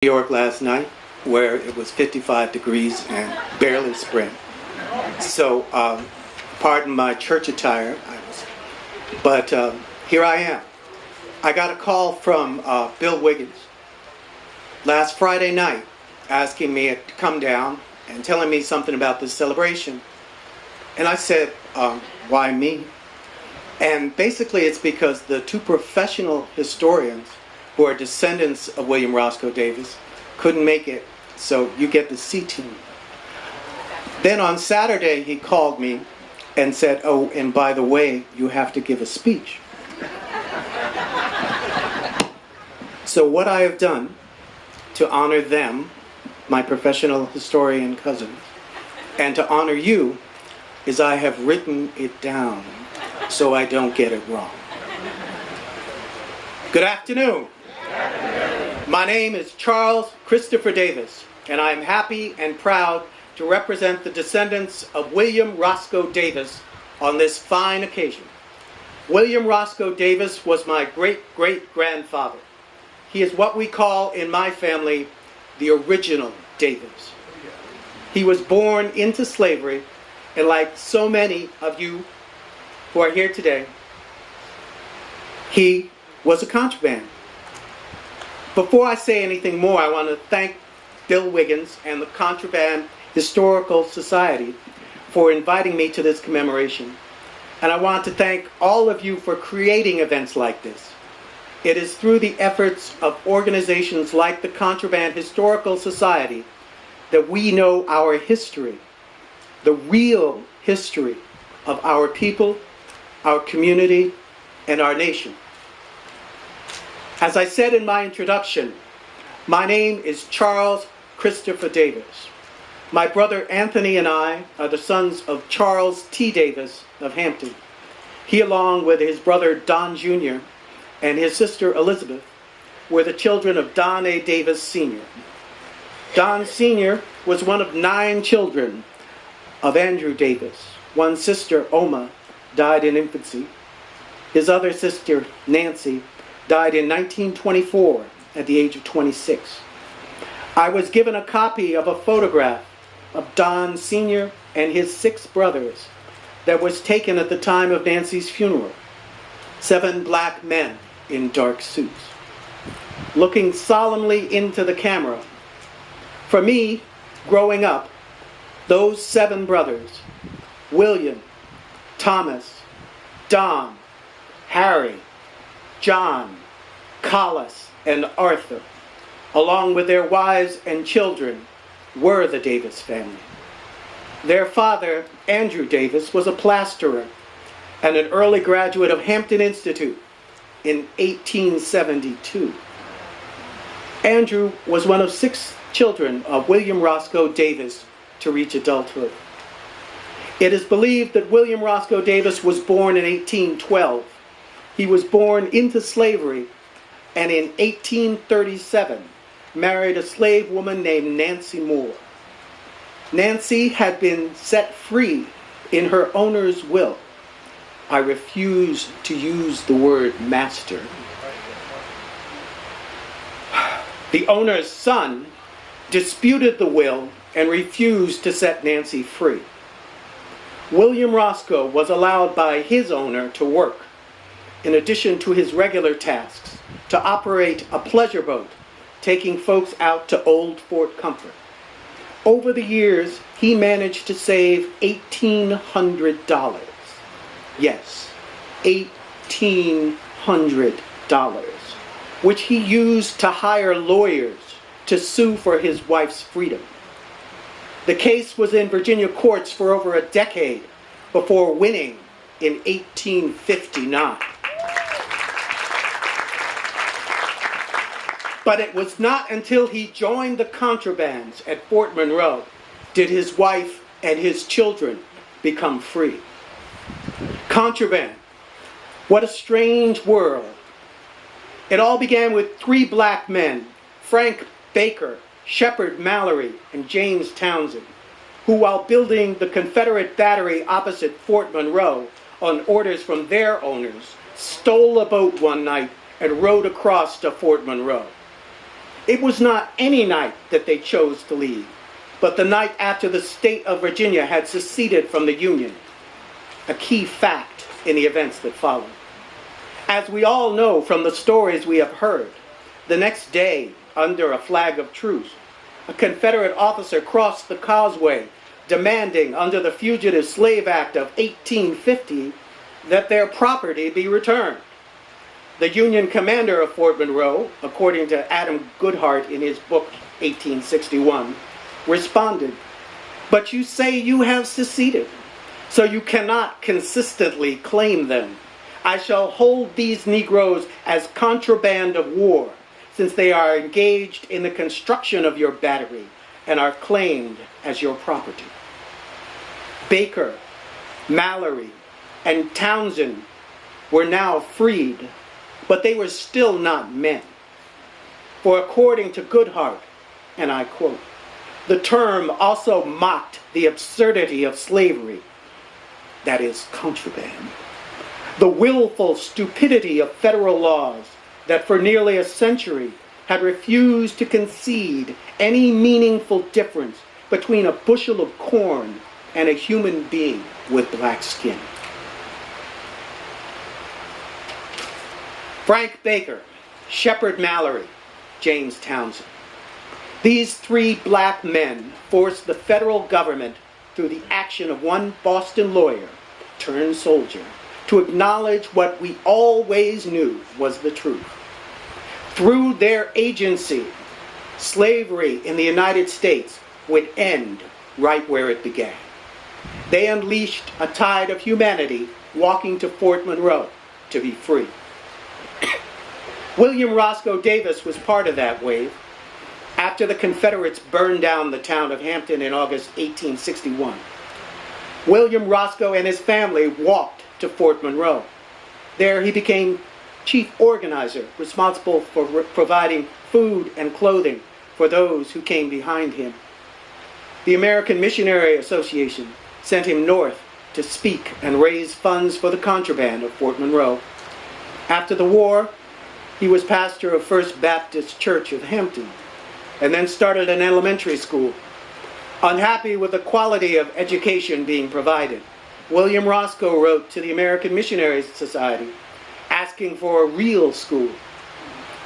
New York last night where it was 55 degrees and barely spring. So, pardon my church attire, but here I am. I got a call from Bill Wiggins last Friday night asking me to come down and telling me something about this celebration. And I said, why me? And basically it's because the two professional historians who are descendants of William Roscoe Davis couldn't make it, so you get the C team. Then on Saturday he called me and said, oh, and by the way, you have to give a speech. So what I have done to honor them, my professional historian cousins, and to honor you, is I have written it down so I don't get it wrong. Good afternoon. My name is Charles Christopher Davis, and I am happy and proud to represent the descendants of William Roscoe Davis on this fine occasion. William Roscoe Davis was my great-great-grandfather. He is what we call in my family the original Davis. He was born into slavery, and like so many of you who are here today, he was a contraband. Before I say anything more, I want to thank Bill Wiggins and the Contraband Historical Society for inviting me to this commemoration. And I want to thank all of you for creating events like this. It is through the efforts of organizations like the Contraband Historical Society that we know our history, the real history of our people, our community, and our nation. As I said in my introduction, my name is Charles Christopher Davis. My brother Anthony and I are the sons of Charles T. Davis of Hampton. He, along with his brother Don Jr. and his sister Elizabeth, were the children of Don A. Davis Sr. Don Sr. was one of 9 children of Andrew Davis. One sister, Oma, died in infancy. His other sister, Nancy, died in 1924 at the age of 26. I was given a copy of a photograph of Don Sr. and his 6 brothers that was taken at the time of Nancy's funeral. 7 black men in dark suits, looking solemnly into the camera. For me, growing up, those 7 brothers, William, Thomas, Don, Harry, John, Collis, and Arthur, along with their wives and children, were the Davis family. Their father, Andrew Davis, was a plasterer and an early graduate of Hampton Institute in 1872. Andrew was one of 6 children of William Roscoe Davis to reach adulthood. It is believed that William Roscoe Davis was born in 1812. He was born into slavery and in 1837 married a slave woman named Nancy Moore. Nancy had been set free in her owner's will. I refuse to use the word master. The owner's son disputed the will and refused to set Nancy free. William Roscoe was allowed by his owner to work, in addition to his regular tasks, to operate a pleasure boat, taking folks out to Old Fort Comfort. Over the years, he managed to save $1,800. Yes, $1,800, which he used to hire lawyers to sue for his wife's freedom. The case was in Virginia courts for over a decade before winning in 1859. But it was not until he joined the Contrabands at Fort Monroe did his wife and his children become free. Contraband, what a strange world. It all began with 3 black men, Frank Baker, Shepard Mallory, and James Townsend, who, while building the Confederate battery opposite Fort Monroe on orders from their owners, stole a boat one night and rowed across to Fort Monroe. It was not any night that they chose to leave, but the night after the state of Virginia had seceded from the Union, a key fact in the events that followed. As we all know from the stories we have heard, the next day, under a flag of truce, a Confederate officer crossed the causeway demanding under the Fugitive Slave Act of 1850 that their property be returned. The Union commander of Fort Monroe, according to Adam Goodhart in his book 1861, responded, "But you say you have seceded, so you cannot consistently claim them. I shall hold these Negroes as contraband of war, since they are engaged in the construction of your battery and are claimed as your property." Baker, Mallory, and Townsend were now freed, but they were still not men. For according to Goodhart, and I quote, "The term also mocked the absurdity of slavery, that is, contraband, the willful stupidity of federal laws that for nearly a century had refused to concede any meaningful difference between a bushel of corn and a human being with black skin." Frank Baker, Shepard Mallory, James Townsend. These three black men forced the federal government, through the action of one Boston lawyer turned soldier, to acknowledge what we always knew was the truth. Through their agency, slavery in the United States would end right where it began. They unleashed a tide of humanity walking to Fort Monroe to be free. William Roscoe Davis was part of that wave. After the Confederates burned down the town of Hampton in August 1861, William Roscoe and his family walked to Fort Monroe. There he became chief organizer, responsible for providing food and clothing for those who came behind him. The American Missionary Association sent him north to speak and raise funds for the contraband of Fort Monroe. After the war, he was pastor of First Baptist Church of Hampton, and then started an elementary school. Unhappy with the quality of education being provided, William Roscoe wrote to the American Missionary Society asking for a real school.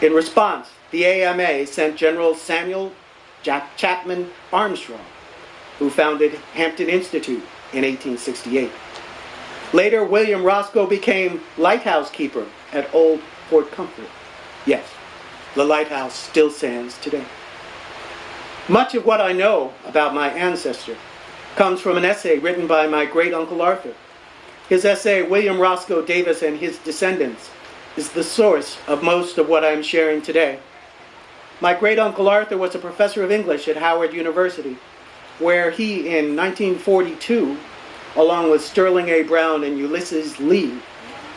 In response, the AMA sent General Samuel Chapman Armstrong, who founded Hampton Institute in 1868. Later, William Roscoe became lighthouse keeper at Old Port Comfort. Yes, the lighthouse still stands today. Much of what I know about my ancestor comes from an essay written by my great-uncle Arthur. His essay, William Roscoe Davis and His Descendants, is the source of most of what I am sharing today. My great-uncle Arthur was a professor of English at Howard University, where he, in 1942, along with Sterling A. Brown and Ulysses Lee,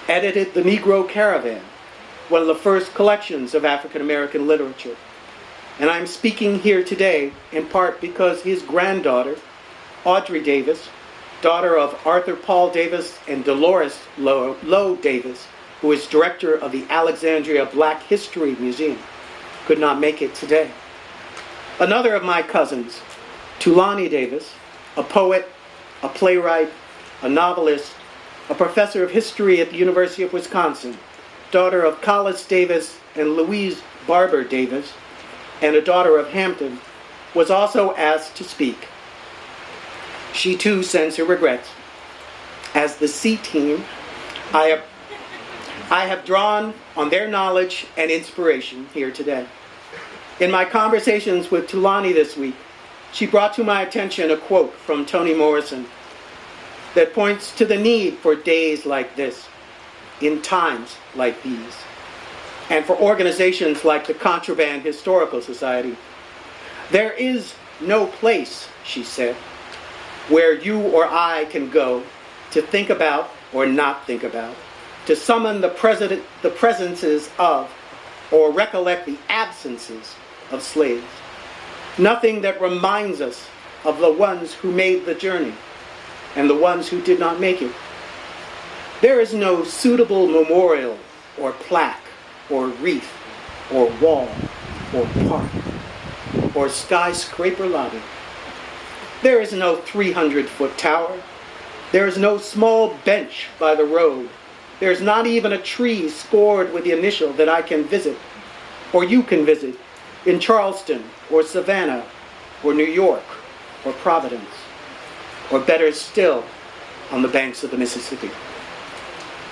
edited The Negro Caravan, one of the first collections of African American literature. And I'm speaking here today in part because his granddaughter, Audrey Davis, daughter of Arthur Paul Davis and Dolores Lowe Davis, who is director of the Alexandria Black History Museum, could not make it today. Another of my cousins, Tulani Davis, a poet, a playwright, a novelist, a professor of history at the University of Wisconsin, daughter of Collis Davis and Louise Barber Davis, and a daughter of Hampton, was also asked to speak. She too sends her regrets. As the C team, I have drawn on their knowledge and inspiration here today. In my conversations with Tulani this week, she brought to my attention a quote from Toni Morrison that points to the need for days like this, in times like these, and for organizations like the Contraband Historical Society. There is no place, she said, where you or I can go to think about or not think about, to summon the presences of or recollect the absences of slaves. Nothing that reminds us of the ones who made the journey and the ones who did not make it. There is no suitable memorial or plaque or wreath or wall or park or skyscraper lobby. There is no 300-foot tower. There is no small bench by the road. There's not even a tree scored with the initial that I can visit, or you can visit, in Charleston, or Savannah, or New York, or Providence, or better still, on the banks of the Mississippi.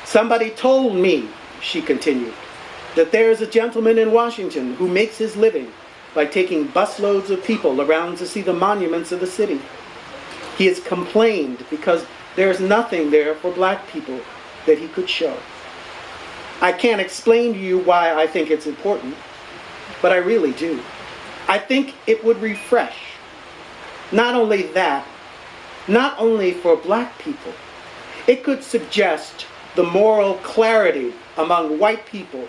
Somebody told me, she continued, that there is a gentleman in Washington who makes his living by taking busloads of people around to see the monuments of the city. He has complained because there's nothing there for black people that he could show. I can't explain to you why I think it's important, but I really do. I think it would refresh. Not only that, not only for black people, it could suggest the moral clarity among white people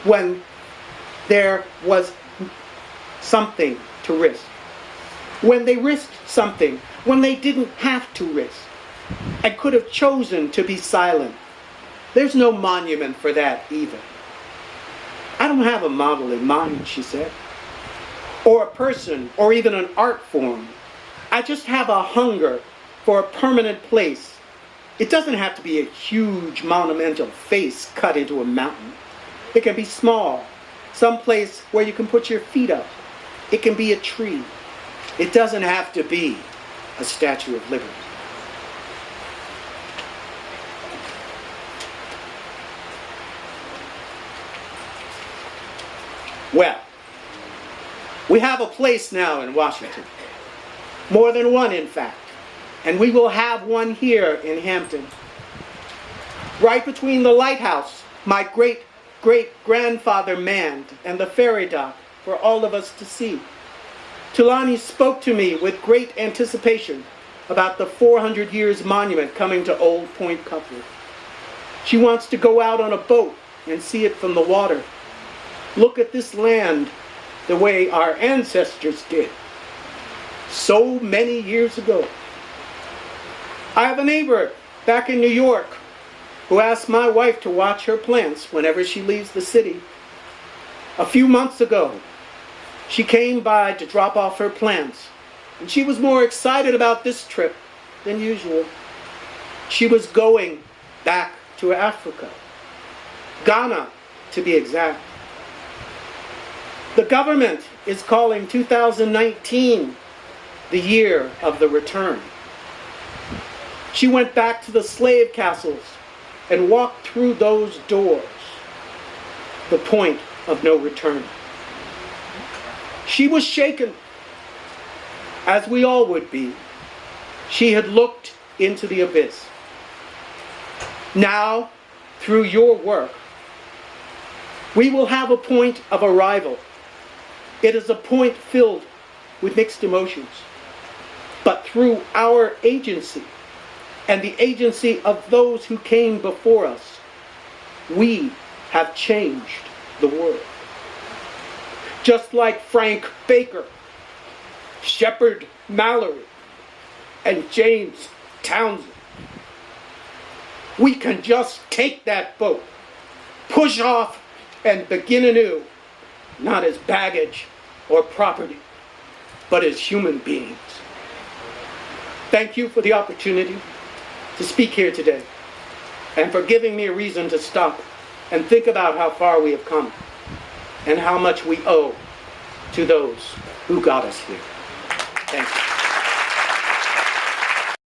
when there was something to risk. When they risked something, when they didn't have to risk, and could have chosen to be silent. There's no monument for that either. I don't have a model in mind, she said, or a person, or even an art form. I just have a hunger for a permanent place. It doesn't have to be a huge monumental face cut into a mountain. It can be small, someplace where you can put your feet up. It can be a tree. It doesn't have to be a Statue of Liberty. Well, we have a place now in Washington. More than one, in fact. And we will have one here in Hampton. Right between the lighthouse my great-great-grandfather manned and the ferry dock for all of us to see. Tulani spoke to me with great anticipation about the 400 years monument coming to Old Point Comfort. She wants to go out on a boat and see it from the water. Look at this land the way our ancestors did so many years ago. I have a neighbor back in New York who asked my wife to watch her plants whenever she leaves the city. A few months ago, she came by to drop off her plants, and she was more excited about this trip than usual. She was going back to Africa, Ghana to be exact. The government is calling 2019 the year of the return. She went back to the slave castles and walked through those doors, the point of no return. She was shaken, as we all would be. She had looked into the abyss. Now, through your work, we will have a point of arrival. It is a point filled with mixed emotions. But through our agency, and the agency of those who came before us, we have changed the world. Just like Frank Baker, Shepard Mallory, and James Townsend. We can just take that boat, push off, and begin anew, not as baggage or property, but as human beings. Thank you for the opportunity to speak here today, and for giving me a reason to stop and think about how far we have come and how much we owe to those who got us here. Thank you.